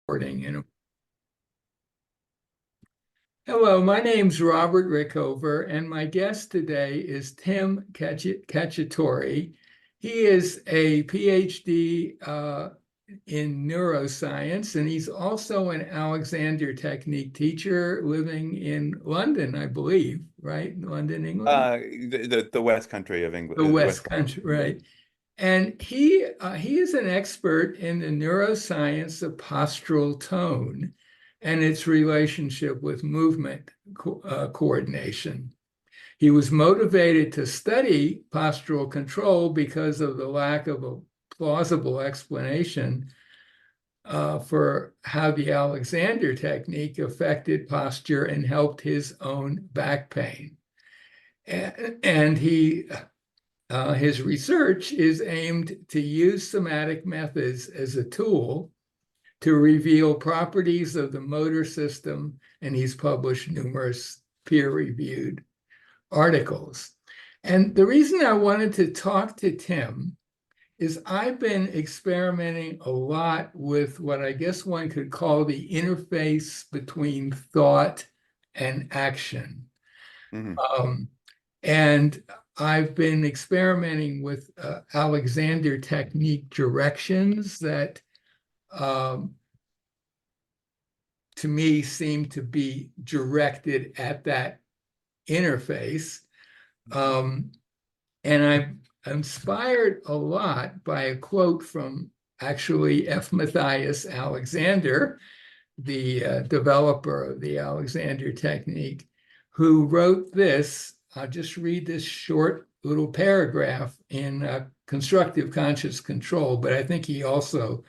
Recording. Hello, my name's Robert Rickover, and my guest today is Tim Cacciatore. He is a PhD in neuroscience, and he's also an Alexander Technique teacher living in London, I believe, right? London, England? The West Country of The England, West Country, right? And he is an expert in the neuroscience of postural tone and its relationship with movement coordination. He was motivated to study postural control because of the lack of a plausible explanation for how the Alexander technique affected posture and helped his own back pain. And his research is aimed to use somatic methods as a tool to reveal properties of the motor system, and he's published numerous peer-reviewed articles. And the reason I wanted to talk to Tim is I've been experimenting a lot with what I guess one could call the interface between thought and action. Mhm. And I've been experimenting with Alexander technique directions that um, to me seem to be directed at that interface. Um, and I'm inspired a lot by a quote from actually F. Matthias Alexander, the developer of the Alexander technique, who wrote this. I'll just read this short little paragraph in Constructive Conscious Control, but I think he also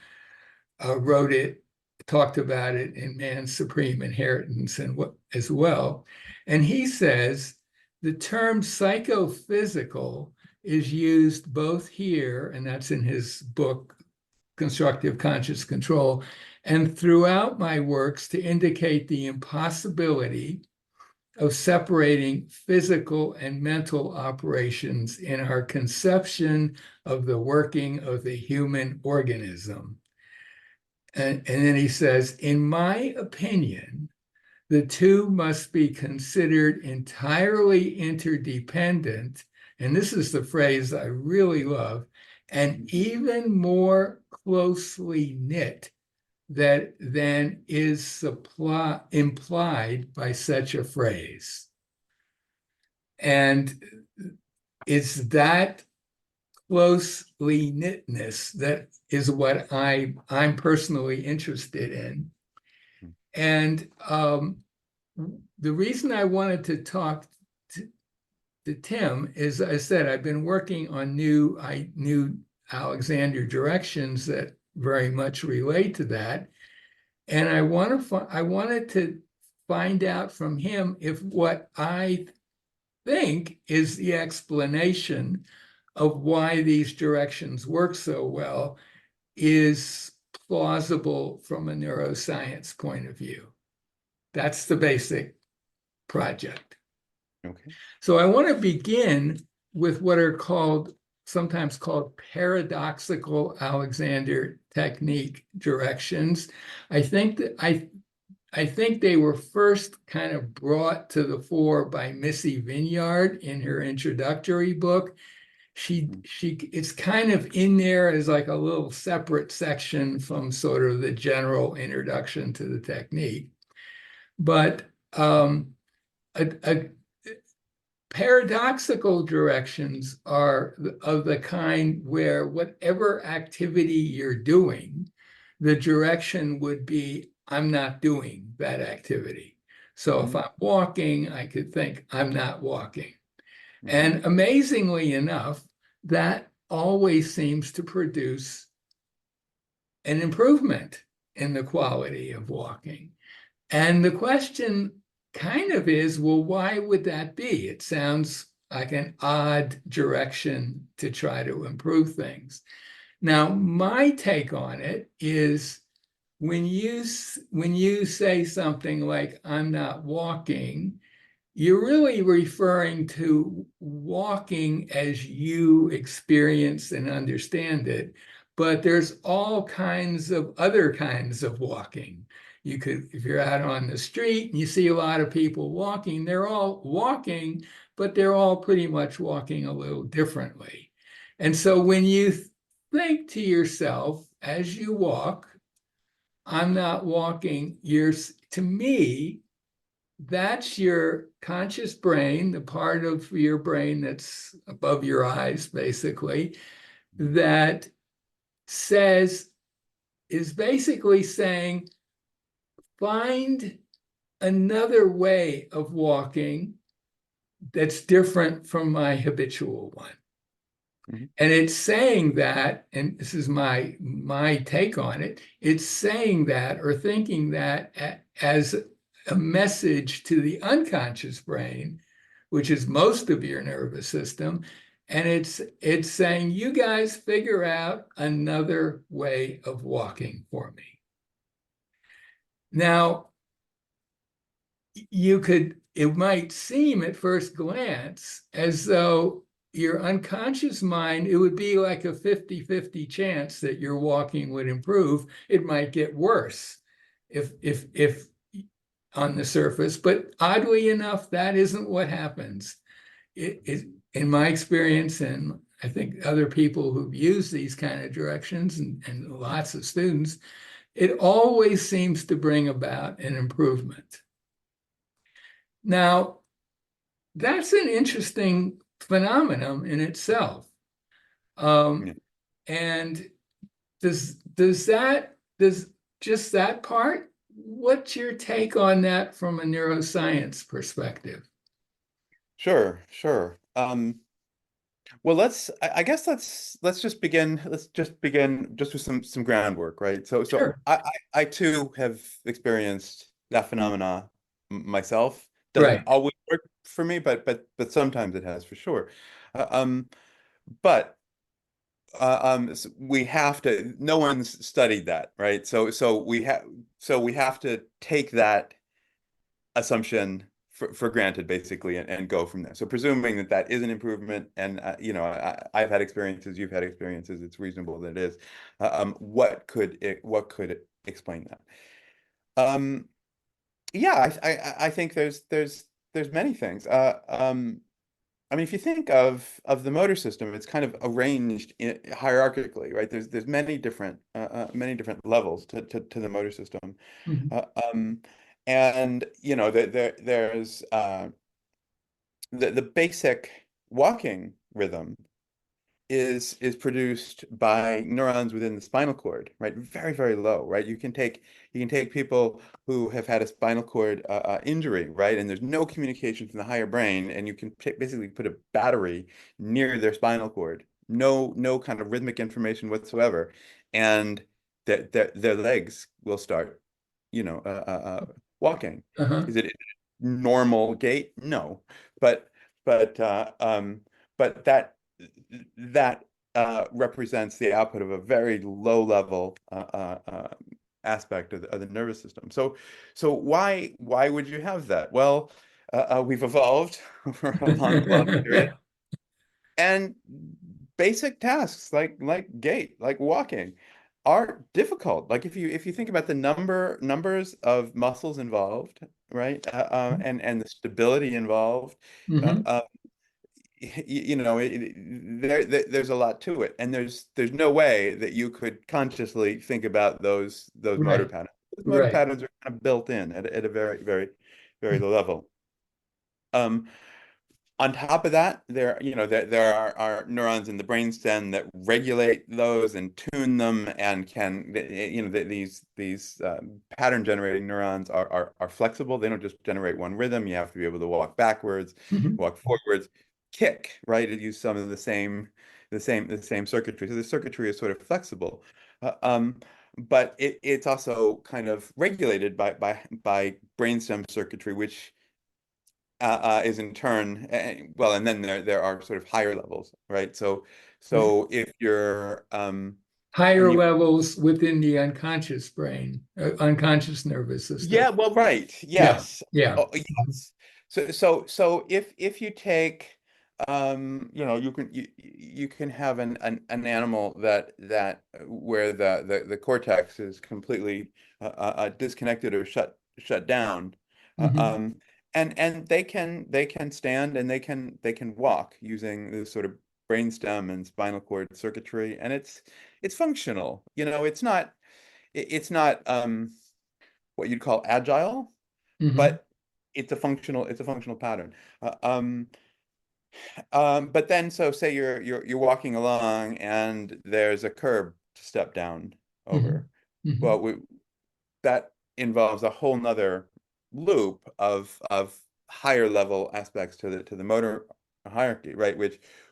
wrote it, talked about it in Man's Supreme Inheritance and what as well. And he says the term psychophysical is used both here, and that's in his book, Constructive Conscious Control, and throughout my works to indicate the impossibility of separating physical and mental operations in our conception of the working of the human organism. And then he says, in my opinion, the two must be considered entirely interdependent. And this is the phrase I really love, and even more closely knit than is implied by such a phrase. And it's that closely knitness that is what I'm personally interested in. And the reason I wanted to talk to Tim is, I said, I've been working on new Alexander directions that very much relate to that. And I wanted to find out from him if what I think is the explanation of why these directions work so well is plausible from a neuroscience point of view. That's the basic project. Okay. So I want to begin with what are sometimes called paradoxical Alexander technique directions. I think they were first kind of brought to the fore by Missy Vinyard in her introductory book. It's kind of in there as like a little separate section from sort of the general introduction to the technique. But a paradoxical directions are of the kind where whatever activity you're doing, the direction would be, I'm not doing that activity. So if I'm walking, I could think, I'm not walking. And amazingly enough, that always seems to produce an improvement in the quality of walking. And the question kind of is, well, why would that be? It sounds like an odd direction to try to improve things. Now, my take on it is when you say something like, I'm not walking, you're really referring to walking as you experience and understand it. but there's all kinds of other kinds of walking. You could, if you're out on the street and you see a lot of people walking, they're all walking, but they're all pretty much walking a little differently. And so when you think to yourself as you walk, I'm not walking, to me, that's your conscious brain, the part of your brain that's above your eyes, basically, that says, is basically saying, find another way of walking that's different from my habitual one. Mhm. And it's saying that, and this is my take on it, it's saying that or thinking that as a message to the unconscious brain, which is most of your nervous system, and it's saying, you guys figure out another way of walking for me. Now, it might seem at first glance as though your unconscious mind, it would be like a 50-50 chance that your walking would improve. It might get worse if on the surface, but oddly enough, that isn't what happens. In my experience, and I think other people who've used these kind of directions and lots of students, it always seems to bring about an improvement. Now, that's an interesting phenomenon in itself. Yeah. And does just that part, what's your take on that from a neuroscience perspective? Sure, sure. Well, I guess let's just begin just with some groundwork, right? So Sure. I too have experienced that phenomena myself. Doesn't Right. always work for me, but sometimes it has for sure. Uh, um, but we have to. No one's studied that, right? So we have to take that assumption for granted, basically, and go from there. So presuming that that is an improvement, and I've had experiences, you've had experiences, it's reasonable that it is. What could explain that? Yeah, I think there's many things. I mean, if you think of the motor system, it's kind of arranged hierarchically, right? There's many different levels to the motor system. Mhm. Uh, um, and there's the basic walking rhythm is produced by neurons within the spinal cord, right? Very, very low, right? You can take people who have had a spinal cord injury, right? And there's no communication from the higher brain, and you can basically put a battery near their spinal cord, no kind of rhythmic information whatsoever, and their legs will start, walking. Uh-huh. Is it normal gait? No, but but uh, um, but that represents the output of a very low level aspect of the nervous system. So why would you have that? Well, we've evolved over a long period, and basic tasks like gait, like walking, are difficult. Like if you think about the numbers of muscles involved, right, and the stability involved. Uh, Mhm. uh, there's a lot to it, and there's no way that you could consciously think about those motor Right. patterns. Those motor Right. patterns are kind of built in at a very, very, very low level. Um, on top of that, there are neurons in the brainstem that regulate those and tune them, and these pattern generating neurons are flexible. They don't just generate one rhythm. You have to be able to walk backwards, Mhm. walk forwards, kick, right? It use some of the same circuitry. So the circuitry is sort of flexible. Uh, um, but it's also kind of regulated by brainstem circuitry, which is in turn, well, and then there are sort of higher levels, right? So if you're and Higher you levels within the unconscious brain, unconscious nervous system. Yeah, well, right, Yeah. yes. Yeah. Oh, yes. So if you take you can have an animal that where the cortex is completely disconnected or shut down, uh, Hmm. um, and they can stand and they can walk using this sort of brainstem and spinal cord circuitry, and it's functional. It's not what you'd call agile, Hmm. but it's a functional pattern. Uh, um, but then, so say you're walking along and there's a curb to step down Hmm. over. Hmm. Well, that involves a whole nother loop of higher level aspects to the motor hierarchy, right?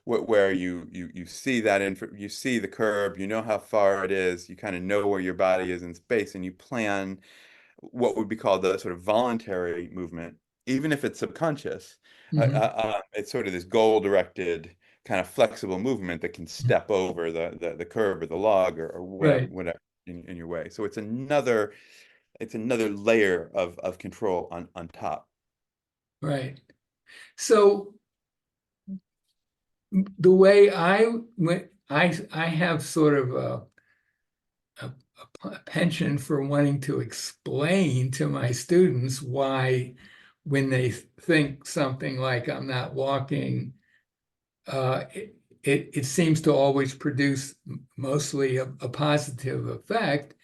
Where you see you see the curb, you know how far it is, you kind of know where your body is in space, and you plan what would be called the sort of voluntary movement, even if it's subconscious. Hmm. It's sort of this goal-directed kind of flexible movement that can step over the curb or the log or Right, whatever in your way. So it's another layer of control on top. right. So the way I went, I have sort of a penchant for wanting to explain to my students why, when they think something like I'm not walking, it seems to always produce mostly a positive effect.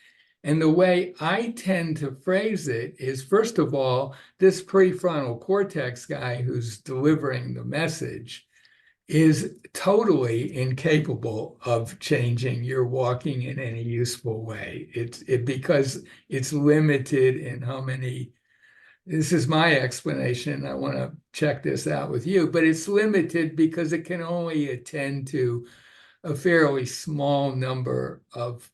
And the way I tend to phrase it is, first of all, this prefrontal cortex guy who's delivering the message is totally incapable of changing your walking in any useful way. Because it's limited in how many. This is my explanation. I want to check this out with you, but it's limited because it can only attend to a fairly small number of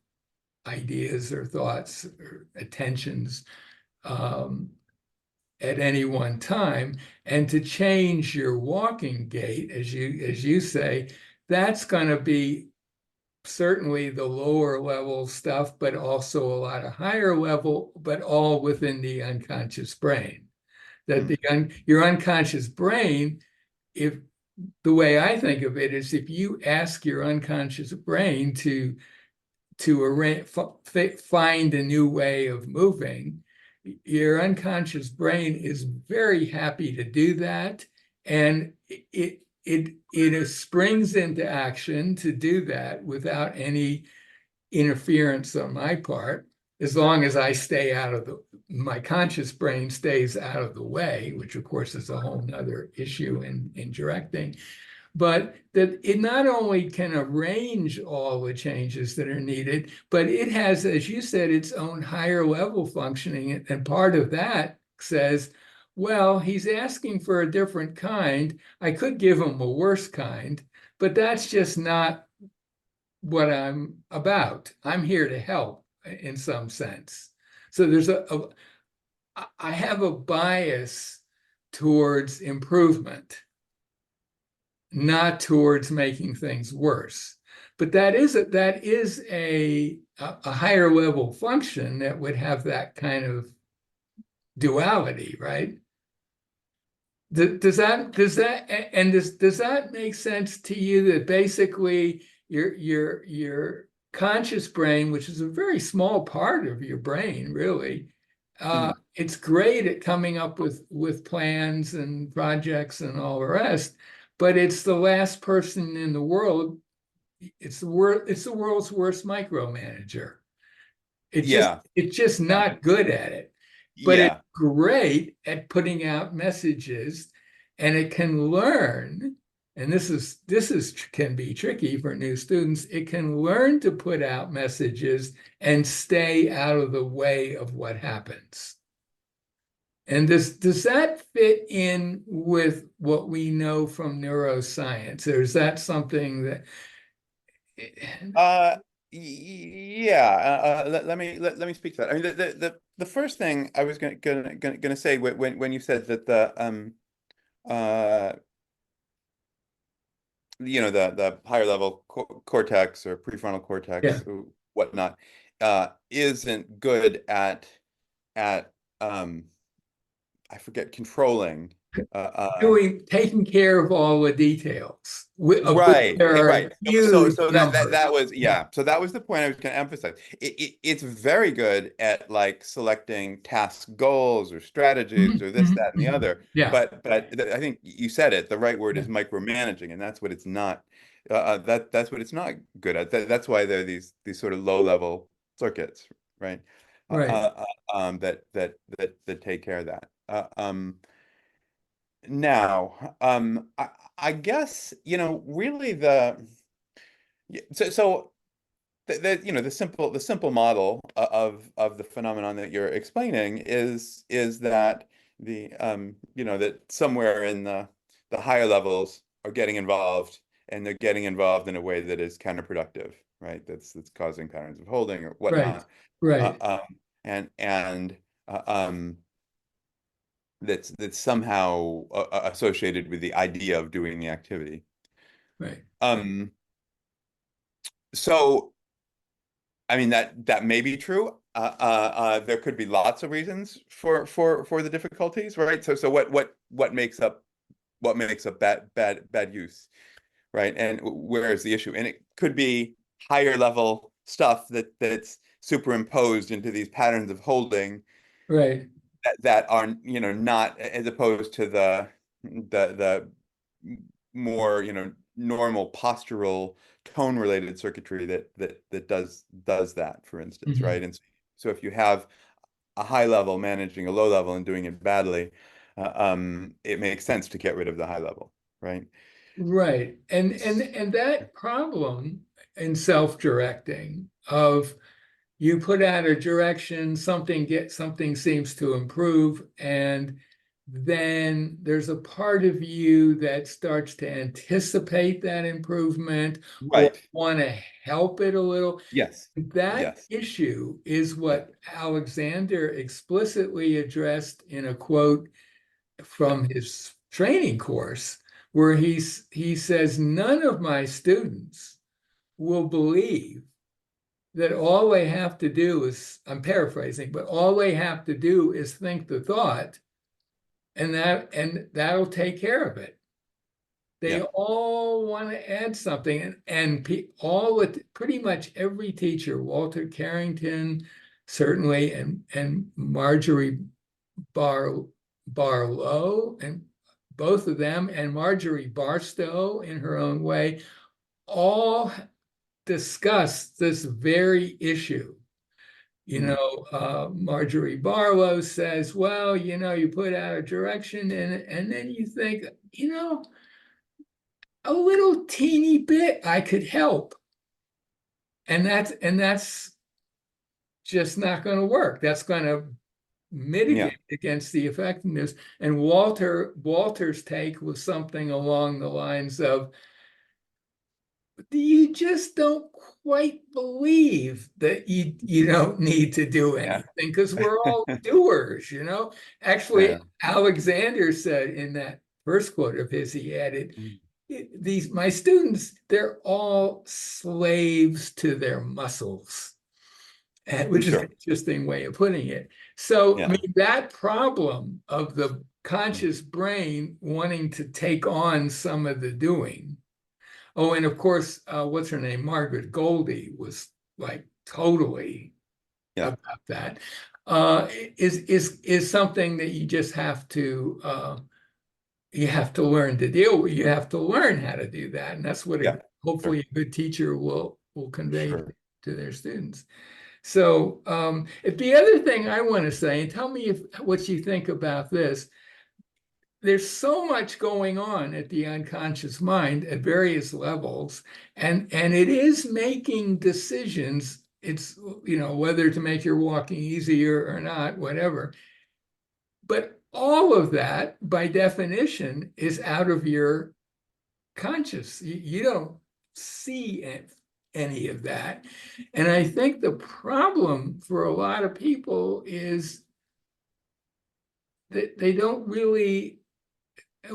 ideas or thoughts or attentions, um, at any one time. And to change your walking gait, as you say, that's going to be certainly the lower level stuff, but also a lot of higher level, but all within the unconscious brain. That Mm. your unconscious brain, if the way I think of it is, if you ask your unconscious brain to find a new way of moving, your unconscious brain is very happy to do that, and it springs into action to do that without any interference on my part, as long as I stay out of my conscious brain stays out of the way, which of course is a whole nother issue in directing. But that it not only can arrange all the changes that are needed, but it has, as you said, its own higher level functioning. And part of that says, well, he's asking for a different kind. I could give him a worse kind, but that's just not what I'm about. I'm here to help in some sense. So I have a bias towards improvement, not towards making things worse. But that is a higher level function that would have that kind of duality, right? Does that make sense to you, that basically your conscious brain, which is a very small part of your brain, really, Mhm. it's great at coming up with plans and projects and all the rest, but it's the last person in the world. It's the world's worst micromanager. Yeah, It's just yeah, not good at it, but it's yeah. great at putting out messages, and it can learn. And this is can be tricky for new students. It can learn to put out messages and stay out of the way of what happens. And does that fit in with what we know from neuroscience, or is that something that? Uh, yeah. Let me speak to that. I mean, the first thing I was gonna say when you said that uh the higher level cortex or prefrontal Yeah. cortex or whatnot isn't good at um I forget, controlling taking care of all the details, of which Right, there are a right. So, huge so number. that was, yeah. So that was the point I was going to emphasize. It's very good at like selecting task goals or strategies Mhm, or this, mhm, that, and the mhm. other. Yeah, I think you said it. The right word yeah, is micromanaging, and that's what it's not. That's what it's not good at. That's why there are these sort of low level circuits, right? right, That take care of that. Now, I guess, really so the simple model of the phenomenon that you're explaining is that that somewhere in the higher levels are getting involved, and they're getting involved in a way that is counterproductive, right? That's causing patterns of holding or right, whatnot. Uh, right, um, and uh, um, that's somehow associated with the idea of doing the activity. right, Um, so I mean that may be true. There could be lots of reasons for the difficulties, right? So what makes up bad use, right? And where is the issue? And it could be higher level stuff that's superimposed into these patterns of holding right. that are not, as opposed to the more normal postural tone related circuitry that does that, for instance, Mhm. right? And so if you have a high level managing a low level and doing it badly, it makes sense to get rid of the high level, right? Right. And that problem in self-directing of you put out a direction, something seems to improve, and then there's a part of you that starts to anticipate that improvement or Right. want to help it a little. Yes. That Yes. issue is Yeah. what Alexander explicitly addressed in a quote Yeah. from his training course, where he says, none of my students will believe that all they have to do is, I'm paraphrasing, but all they have to do is think the thought, and that'll take care of it. They Yeah. all want to add something, all with pretty much every teacher, Walter Carrington, certainly, and Marjorie Bar Barlow, and both of them, and Marjorie Barstow in her own way, all discuss this very issue. Mhm. Marjorie Barlow says, well, you put out a direction, and then you think, a little teeny bit I could help. And that's just not going to work. That's going to Yeah. mitigate against the effectiveness. And Walter's take was something along the lines of, you just don't quite believe that you don't need to do Yeah. anything because we're all doers. Actually, Yeah. Alexander said in that first quote of his, he added, Mhm. these my students, they're all slaves to their muscles, which is an Sure. interesting way of putting it. So, I Yeah. mean, that problem of the Mhm. conscious brain wanting to take on some of the doing. Oh, and of course, what's her name? Margaret Goldie was like totally Yeah. about that. Is something that you have to learn to deal with. You have to learn how to do that, and that's what Yeah. hopefully Sure. a good teacher will convey Sure. to their students. So, if the other thing I want to say, and tell me what you think about this. There's so much going on at the unconscious mind at various levels, and it is making decisions. It's whether to make your walking easier or not, whatever. But all of that, by definition, is out of your conscious. You don't see any of that. And I think the problem for a lot of people is that they don't really,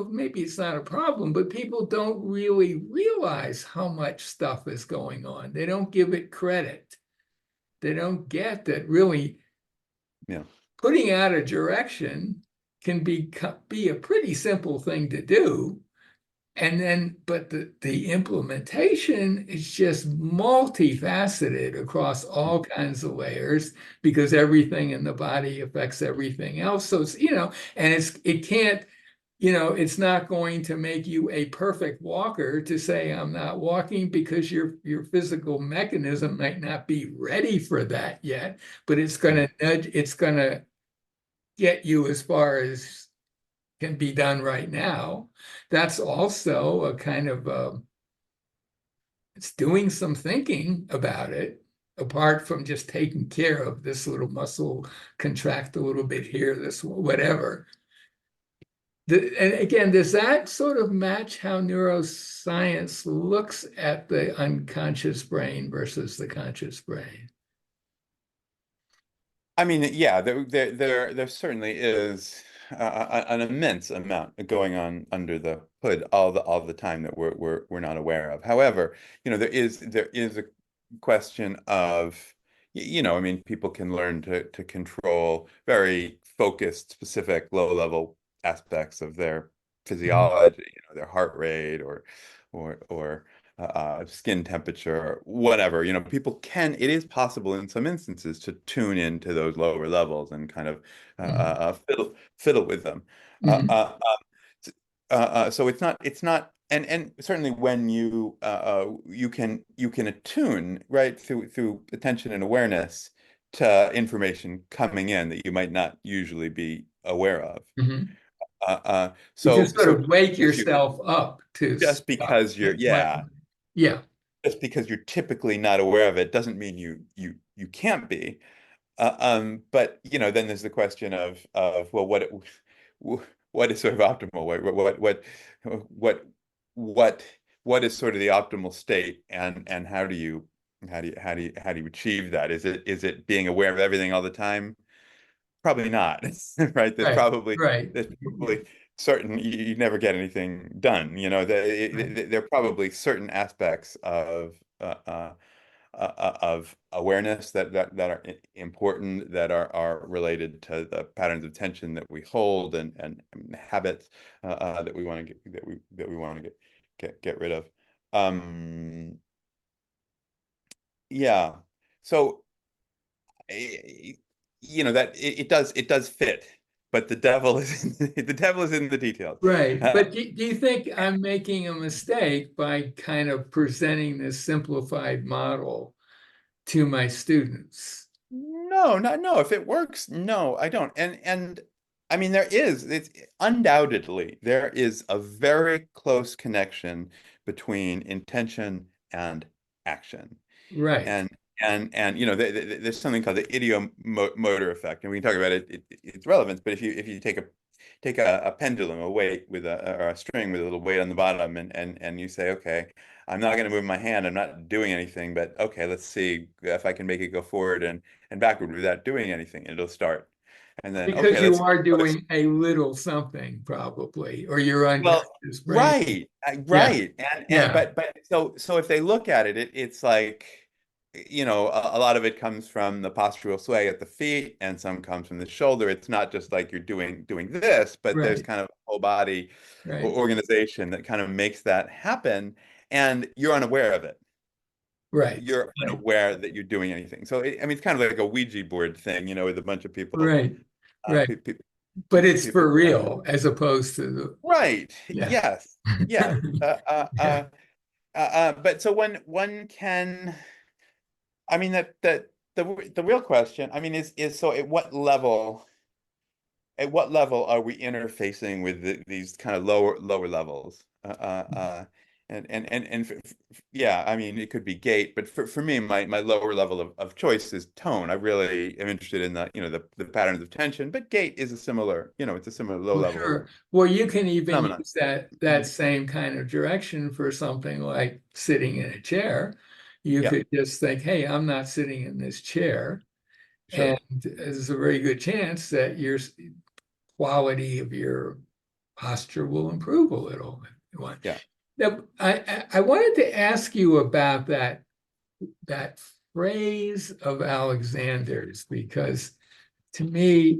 maybe it's not a problem, but people don't really realize how much stuff is going on. They don't give it credit. They don't get that really Yeah. putting out a direction can be a pretty simple thing to do. And then, but the implementation is just multifaceted across all kinds of layers because everything in the body affects everything else. So it's, and it can't, it's not going to make you a perfect walker to say I'm not walking because your physical mechanism might not be ready for that yet, but it's going to nudge, it's going to get you as far as can be done right now. That's also a kind of it's doing some thinking about it, apart from just taking care of this little muscle contract a little bit here, this whatever. And again, does that sort of match how neuroscience looks at the unconscious brain versus the conscious brain? I mean, yeah, there certainly is an immense amount going on under the hood all the time that we're not aware of. However, there is a question of, I mean, people can learn to control very focused, specific, low level aspects of their Mhm. physiology, their heart rate or skin temperature, whatever. People can, it is possible in some instances to tune into those lower levels and kind of Mhm. fiddle with them. Uh, Mhm. uh, so it's not, and certainly when you can attune right through attention and awareness to information coming in that you might not usually be aware of. Mhm. Uh, uh, You can so sort so of wake because you yourself up to just stuff. because you're yeah Yeah, just because you're typically not aware of it doesn't mean you can't be. But then there's the question of well, what is sort of optimal? What what what is sort of the optimal state, and how do you achieve that? Is it being aware of everything all the time? Probably not, right? There's right, probably right, there's yeah, probably certain you never get anything done. right. There are probably certain aspects of awareness that are important, that are related to the patterns of tension that we hold and habits that we want to that we want to get rid of. Um, yeah. So eh, that it does fit, but the devil is the devil is in the details. Right. Uh, But do you think I'm making a mistake by kind of presenting this simplified model to my students? No, not no. If it works, no, I don't. And I mean it's undoubtedly there is a very close connection between intention and action. Right. And and there's something called the idiomotor effect, and we can talk about its relevance. But if you take a pendulum, a weight with or a string with a little weight on the bottom, and you say, okay, I'm not going to move my hand, I'm not doing anything, but okay, let's see if I can make it go forward and backward without doing anything, and it'll start. And then Because okay, you let's see. are doing a little something probably, or your Well, unconscious brain. right, Yeah. right, and Yeah. but so if they look at it's like a lot of it comes from the postural sway at the feet, and some comes from the shoulder. It's not just like you're doing this, but there's Right. kind of a whole body Right. organization that kind of makes that happen, and you're unaware of it. Right. You're Right. unaware that you're doing anything. So I mean, it's kind of like a Ouija board thing, with a bunch of people, Right. uh, Right. pe pe But it's people. for real as opposed to the, Right. yeah. Yes. Yes. Yeah. But so when one can, I mean, that the real question, I mean, is so at what level are we interfacing with these kind of lower levels? Yeah, I mean, it could be gait, but for me, my lower level of choice is tone. I really am interested in the patterns of tension, but gait is it's a similar low Well, level sure. Well, you can even phenomenon. use that same kind of direction for something like sitting in a chair. You Yeah, could just think, hey, I'm not sitting in this chair. And sure. there's a very good chance that your quality of your posture will improve a little. Yeah. Now, I wanted to ask you about that phrase of Alexander's because to me,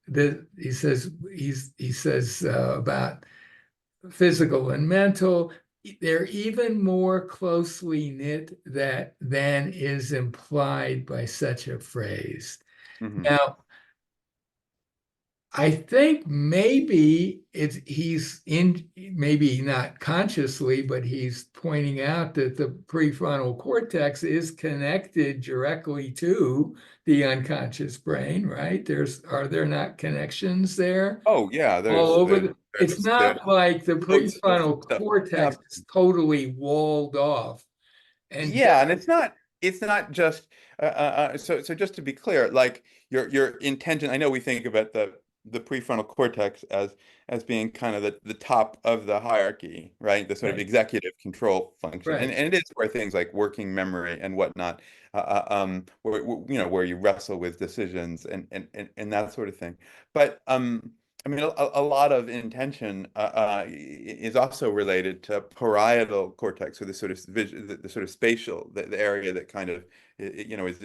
he says about physical and mental, they're even more closely knit than is implied by such a phrase. Hmm. Now, I think maybe he's in, maybe not consciously, but he's pointing out that the prefrontal cortex is connected directly to the unconscious brain, right? Are there not connections there Oh yeah, all over it's there's not like the loads of prefrontal stuff. cortex is totally walled off and Yeah, and it's not just so just to be clear, like your intention, I know we think about the prefrontal cortex as being kind of the top of the hierarchy, right? The sort of right, executive control function. right, And it is where things like working memory and whatnot, where you wrestle with decisions and that sort of thing. But I mean, a lot of intention is also related to parietal cortex, or the sort of the sort of spatial, the area that kind of is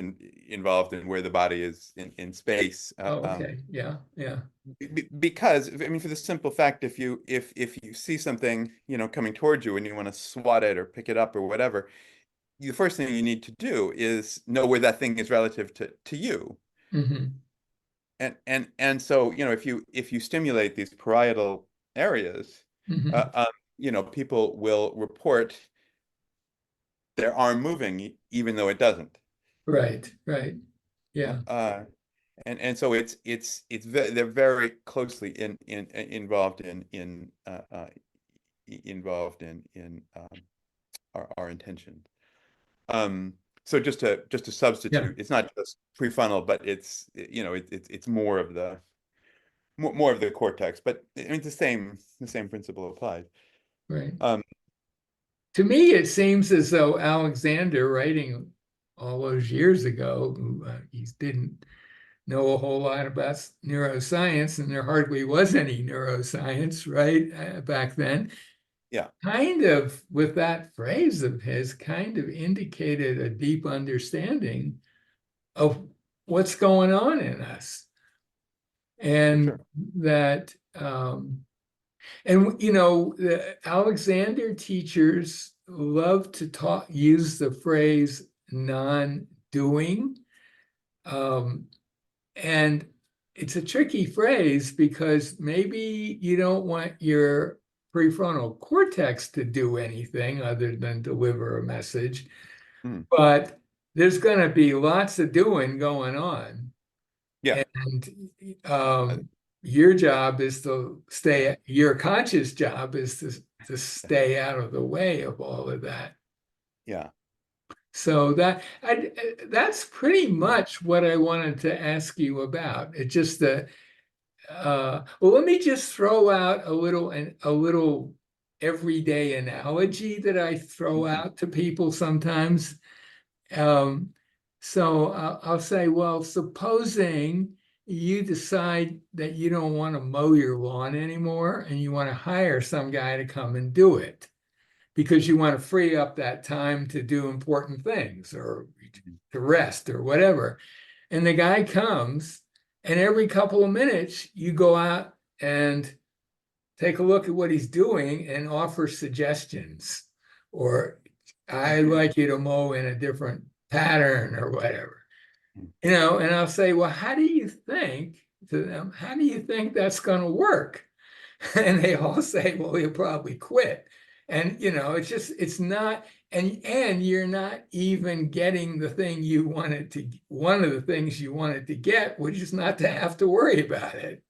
involved in where the body is in space. oh, okay, yeah, yeah, Because I mean, for the simple fact, if you see something coming towards you and you want to swat it or pick it up or whatever, the first thing you need to do is know where that thing is relative to you. hmm, And so, if you stimulate these parietal areas, hmm, people will report their arm moving even though it doesn't. right, right, yeah, Uh, and so they're very closely involved in our intention. So just to yeah, substitute, it's not just prefrontal, but it's more of the cortex, but I mean, the same principle applies. right. Um, To me, it seems as though Alexander, writing all those years ago, who he didn't know a whole lot about neuroscience, and there hardly was any neuroscience, right, back then, yeah, kind of, with that phrase of his, kind of indicated a deep understanding of what's going on in us. for And sure. that, and the Alexander teachers love to use the phrase non-doing. Um, and it's a tricky phrase because maybe you don't want your prefrontal cortex to do anything other than deliver a message, Mm. but there's going to be lots of doing going on. Yeah. And Uh, your job is to your conscious job is to stay out of the way of all of that. yeah. So that's pretty much what I wanted to ask you about. It just well, let me just throw out a little everyday analogy that I throw Mhm. out to people sometimes. Um, so I'll say, well, supposing you decide that you don't want to mow your lawn anymore and you want to hire some guy to come and do it because you want to free up that time to do important things or to rest or whatever. And the guy comes, and every couple of minutes, you go out and take a look at what he's doing and offer suggestions. Or I'd like you to mow in a different pattern or whatever. And I'll say, well, how do you think to them, how do you think that's going to work? And they all say, well, he'll probably quit. And it's not, and you're not even getting the thing you wanted to, one of the things you wanted to get, which is not to have to worry about it,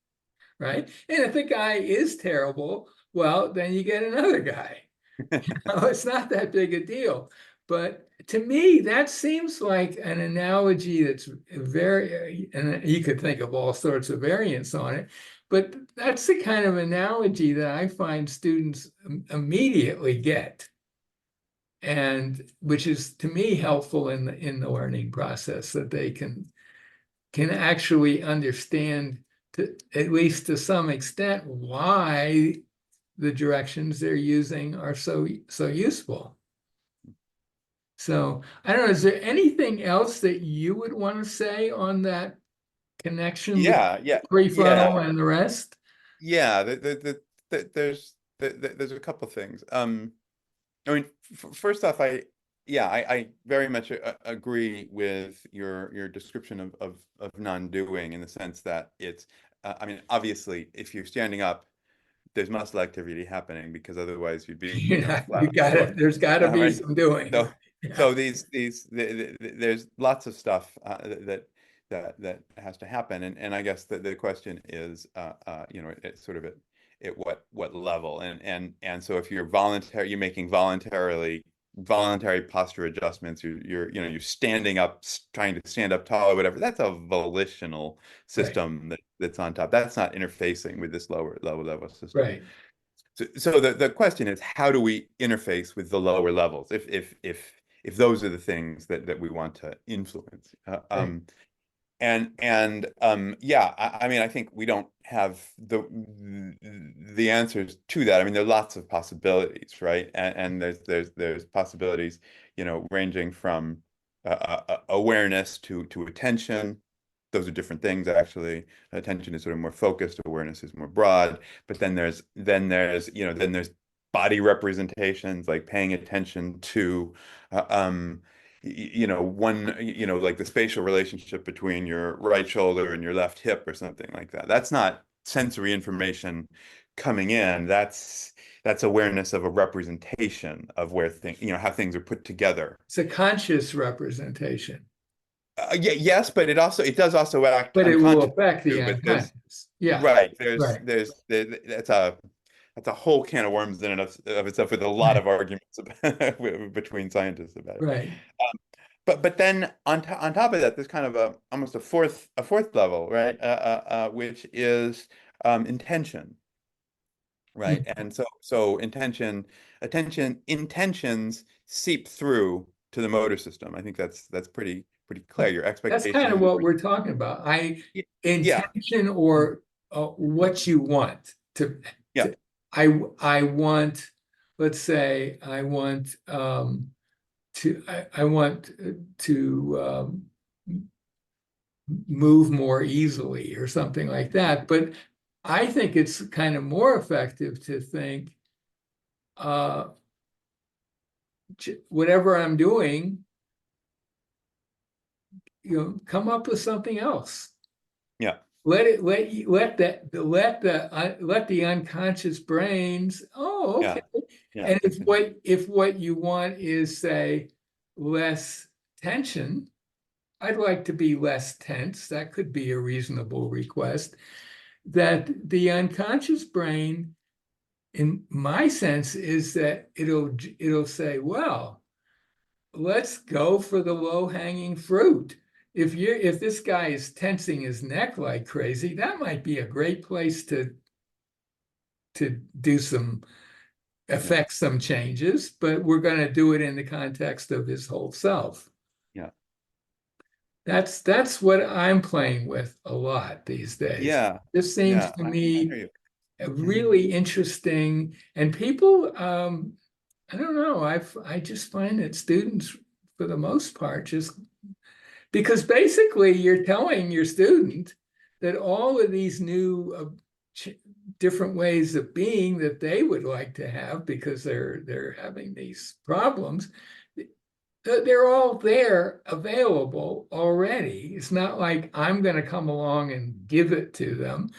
right? And if the guy is terrible, well, then you get another guy. It's not that big a deal. But to me, that seems like an analogy that's very, and you could think of all sorts of variants on it, but that's the kind of analogy that I find students immediately get, and which is to me helpful in the learning process that they can actually understand at least to some extent why the directions they're using are so useful. So I don't know, is there anything else that you would want to say on that connection with Yeah, yeah, prefrontal yeah, and the rest? yeah. There's a couple things. I mean, f first off, I very much agree with your description of non-doing in the sense that it's, I mean, obviously, if you're standing up, there's muscle activity happening because otherwise you'd be, You know, flat on the floor. there's gotta be Right? some doing, So, right? Yeah, so there's lots of stuff that has to happen, and I guess the question is, it's sort of at what level, and so if you're making voluntary posture adjustments, you're standing up, trying to stand up tall or whatever. That's a volitional right, system that's on top. That's not interfacing with this lower level system. right, So the question is, how do we interface with the lower levels if those are the things that we want to influence? right. Yeah, I mean, I think we don't have the answers to that. I mean, there are lots of possibilities, right? And there's possibilities, ranging from awareness to attention. Those are different things, actually. Attention is sort of more focused, awareness is more broad. But then there's body representations, like paying attention to like the spatial relationship between your right shoulder and your left hip or something like that. That's not sensory information coming in. That's awareness of a representation of where how things are put together. It's a conscious representation, Yeah, yes, but it does also act but it will unconscious affect the too. But there's unconscious. Yeah, right, right, that's a whole can of worms in and of itself, with a lot right, of arguments between scientists about it. right. But then on top of that, there's kind of almost a fourth level, right? Which is intention, right? Mm. And so intentions seep through to the motor system. I think that's pretty clear. Your That's kind of expectations. what we're talking about. Yeah, Intention or what you want yeah, to I want, let's say I want to move more easily or something like that. But I think it's kind of more effective to think uh, whatever I'm doing, come up with something else. yeah, Let the unconscious brains. Oh, okay. yeah, yeah, And if what you want is, say, less tension, I'd like to be less tense. That could be a reasonable request. That the unconscious brain, in my sense, is that it'll say, well, let's go for the low-hanging fruit. If this guy is tensing his neck like crazy, that might be a great place to do some yeah, affect some changes, but we're going to do it in the context of his whole self. yeah, That's what I'm playing with a lot these days. yeah, This seems yeah. to I hear me you. really interesting, and people, I don't know, I just find that students, for the most part, just because basically you're telling your student that all of these new different ways of being that they would like to have because they're having these problems, they're all there available already. It's not like I'm going to come along and give it to them.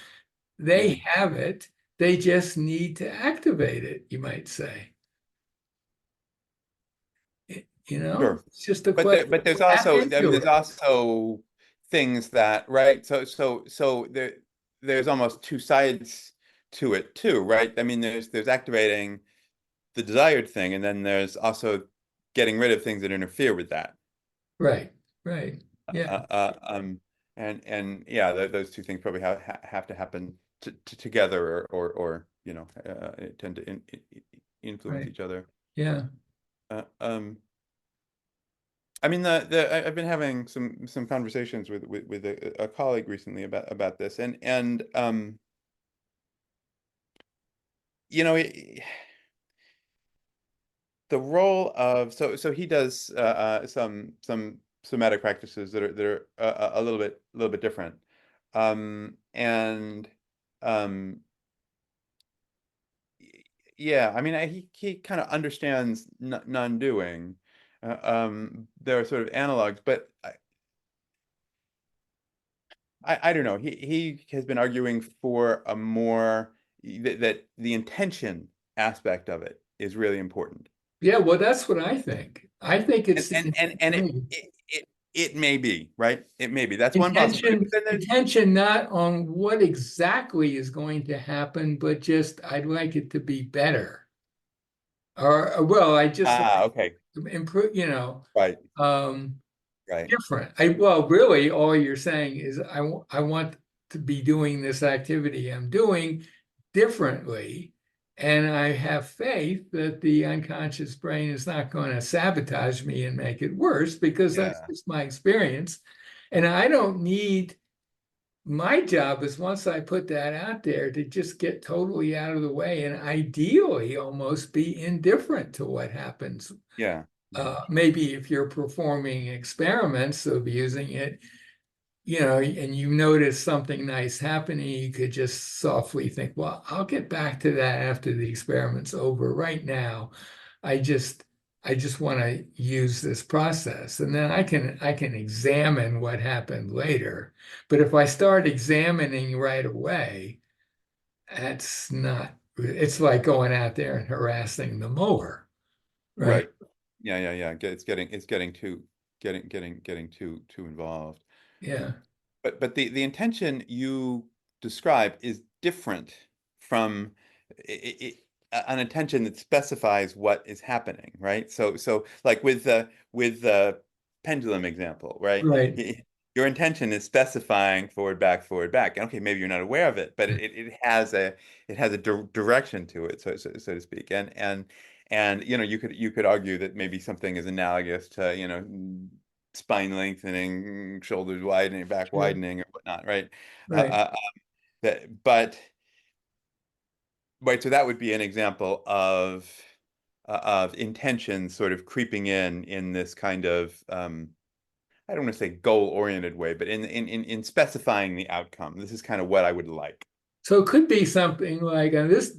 They Mhm. have it. They just need to activate it, you might say. Sure. It's just a But question there's of tap also, I mean, into there's it. also things that, right? So there's almost two sides to it too, right? I mean, there's activating the desired thing, and then there's also getting rid of things that interfere with that. Right, right. Yeah, Uh, uh, um, and yeah, those two things probably have to happen together, tend to influence right. each other. Yeah. Uh, um, I mean, I've been having some conversations with a colleague recently about this, and you know, the role of so he does some somatic practices that are a little bit different. And um, yeah, I mean, he kind of understands n non-doing. There are sort of analogs, but I don't know. He has been arguing for a more that the intention aspect of it is really important. Yeah, well, that's what I think. I think And it's and and, and it, the it it it may be, right? It may be. That's one possibility. But intention, then there's intention not on what exactly is going to happen, but just I'd like it to be better. Or well, I just like okay. to improve, Right. um, Right. different. Well, really, all you're saying is I want to be doing this activity I'm doing differently, and I have faith that the unconscious brain is not going to sabotage me and make it worse because that's Yeah. just my experience. And I don't need my job is once I put that out there to just get totally out of the way and ideally almost be indifferent to what happens. Yeah. Yeah. Maybe if you're performing experiments of using it, and you notice something nice happening, you could just softly think, well, I'll get back to that after the experiment's over. Right now, I just I just want to use this process. And then I can examine what happened later. But if I start examining right away, that's not it's like going out there and harassing the mower, right? Right. Yeah, yeah, yeah. It's getting getting too involved. Yeah. But the intention you describe is different from an intention that specifies what is happening, right? So like with the pendulum example, right? Right. Your intention is specifying forward, back. And okay, maybe you're not aware of it, but it has a direction to it, so to speak. And you could argue that maybe something is analogous to, spine lengthening, shoulders widening, back Sure. widening, or whatnot, right? Uh, Right. uh, but right, so that would be an example of intention sort of creeping in this kind of I don't want to say goal-oriented way, but in specifying the outcome. This is kind of what I would like. So it could be something like, and this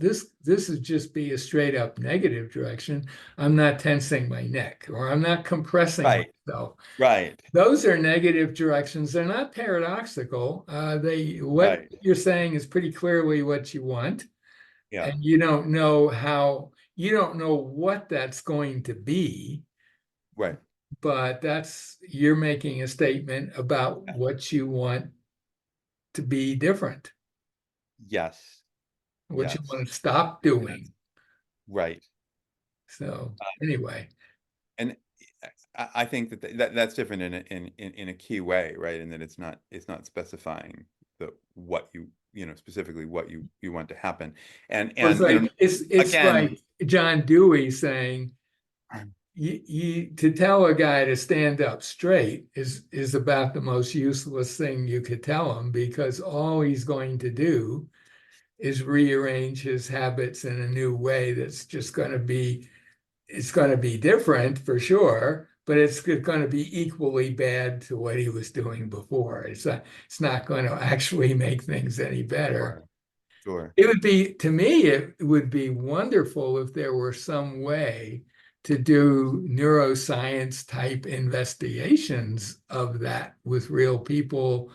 would just be a straight up negative direction. I'm not tensing my neck, or I'm not compressing Right, myself. right, Those are negative directions. They're not paradoxical. They what right. you're saying is pretty clearly what you want, Yeah, and you don't know what that's going to be, right. but that's you're making a statement about Yeah. what you want to be different, Yes, what you yes, want to stop yes. doing. Right. So anyway, And I think that's different in a key way, right? In that it's not specifying the what specifically what you want to happen. And well, it's and like it's again, like John Dewey saying you to tell a guy to stand up straight is about the most useless thing you could tell him because all he's going to do is rearrange his habits in a new way that's just going to be it's going to be different for sure, but it's going to be equally bad to what he was doing before. It's not going to actually make things any better. sure, sure. It would be, to me, it would be wonderful if there were some way to do neuroscience type investigations of that with real people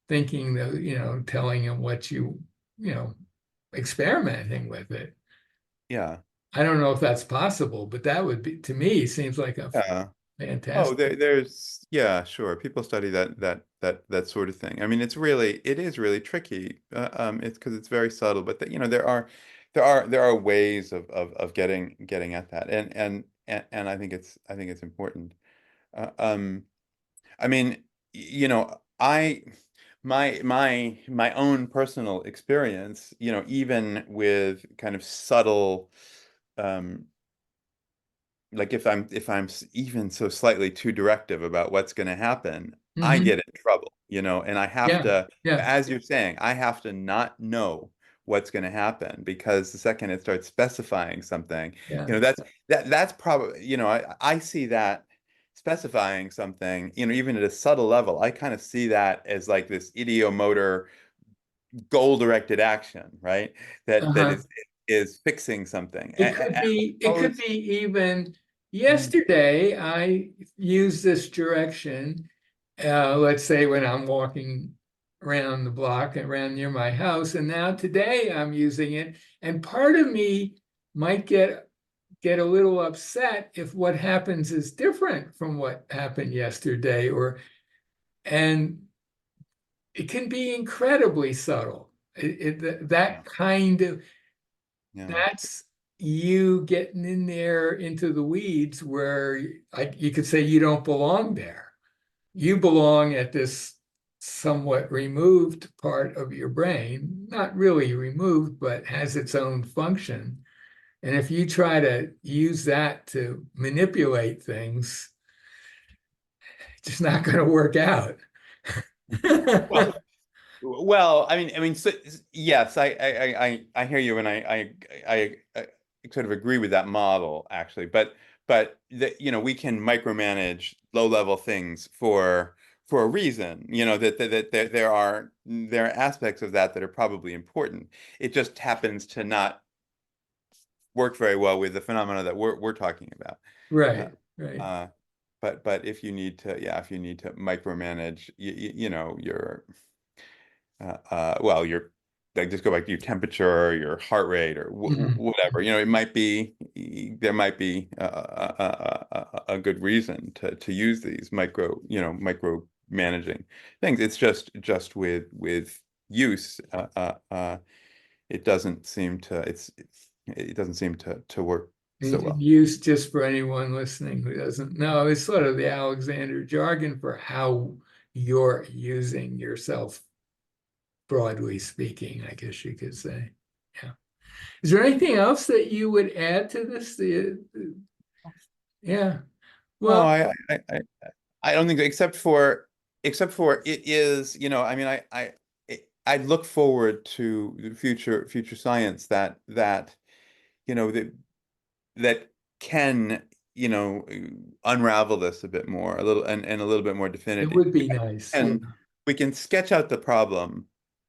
thinking that, telling them what you know, experimenting with it. Yeah, I don't know if that's possible, but that would be, to me, seems like a yeah. Oh, fantastic. yeah, sure. People study that sort of thing. I mean, it is really tricky. It's because it's very subtle, but there are ways of getting at that, and I think it's important. Um, I mean, my own personal experience, even with kind of subtle, um, like if I'm even so slightly too directive about what's going to happen, I Hmm. get in trouble, and I have Yeah, to, yeah, as you're saying, I have to not know what's going to happen because the second it starts specifying something, yeah. that's probably, I see that. specifying something, even at a subtle level, I kind of see that as like this ideomotor goal-directed action, right? That Uh-huh. is fixing something. It could be even yesterday I used this direction, let's say when I'm walking around the block around near my house, and now today I'm using it, and part of me might get a little upset if what happens is different from what happened yesterday, or and it can be incredibly subtle. Yeah, That kind of yeah, that's you getting in there into the weeds where you could say you don't belong there. You belong at this somewhat removed part of your brain, not really removed, but has its own function. And if you try to use that to manipulate things, it's just not going to work out. well, well, I mean, so, yes, I hear you, and I sort of agree with that model actually, but we can micromanage low-level things for a reason. That there are aspects of that that are probably important. It just happens to not work very well with the phenomena that we're talking about. Uh, Right, right. uh, but if you need to, yeah, if you need to micromanage, your well, your like just go back to your temperature, your heart rate, or Mhm. whatever. It might be there might be a good reason to use these micro managing things. It's just with use, it doesn't seem to it doesn't seem to work so And well. used just for anyone listening who doesn't know, it's sort of the Alexander jargon for how you're using yourself, broadly speaking, I guess you could say. Yeah. Is there anything else that you would add to this? Yeah. No, Well, I don't think except for it is, I mean, I look forward to the future science that you know that that can unravel this a bit more, a little and a little bit more it definitive. would be nice. Yeah. And we can sketch out the problem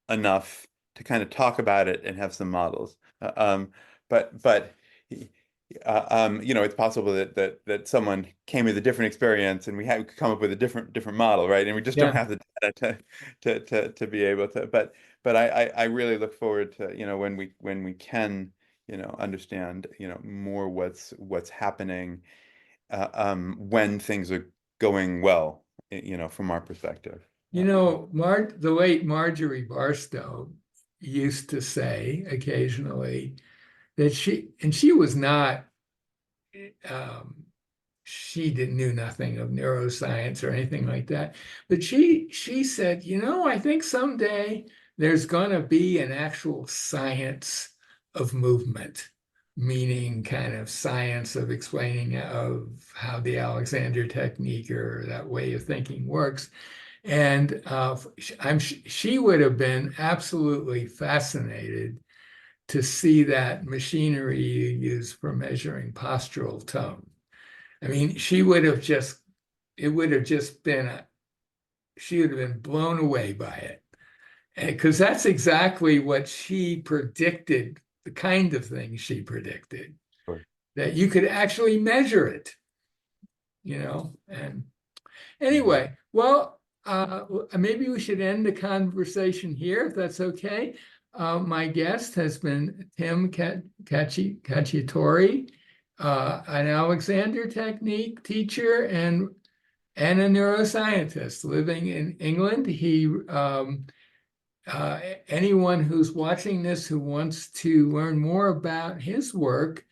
enough to kind of talk about it and have some models. But it's possible that someone came with a different experience and we had come up with a different model, right? And we just don't Yeah. have the data to be able to. But I really look forward to when we can understand more what's happening when things are going well, from our perspective. The late Marjorie Barstow used to say occasionally that she was not, um, she didn't knew nothing of neuroscience or anything like that. But she said, I think someday there's going to be an actual science of movement, meaning kind of science of explaining of how the Alexander technique or that way of thinking works. And she would have been absolutely fascinated to see that machinery you use for measuring postural tone. I mean, it would have just been, she would have been blown away by it. Because that's exactly what she predicted, the kind of thing she predicted, Sure. that you could actually measure it, and Mhm. anyway, well, maybe we should end the conversation here if that's okay. My guest has been Tim Cacciatore, an Alexander Technique teacher and a neuroscientist living in England. Anyone who's watching this who wants to learn more about his work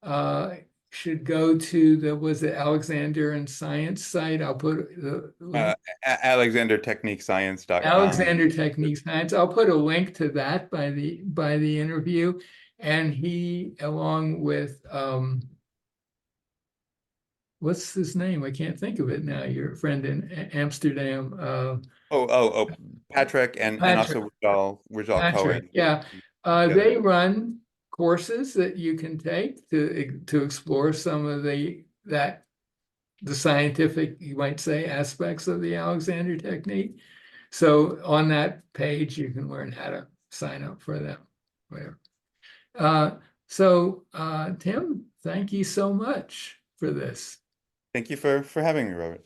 uh, should go to was it Alexander and Science site. I'll put the Uh, link. AlexanderTechniqueScience.com. Alexander Technique Science. I'll put a link to that by the interview. And he, along with what's his name? I can't think of it now. Your friend in Amsterdam, Patrick and Patrick. also Rizal Patrick, Cohen yeah. together. They run courses that you can take to explore some of that the scientific, you might say, aspects of the Alexander technique. So on that page, you can learn how to sign up for them. Whatever. Tim, thank you so much for this. Thank you for having me, Robert.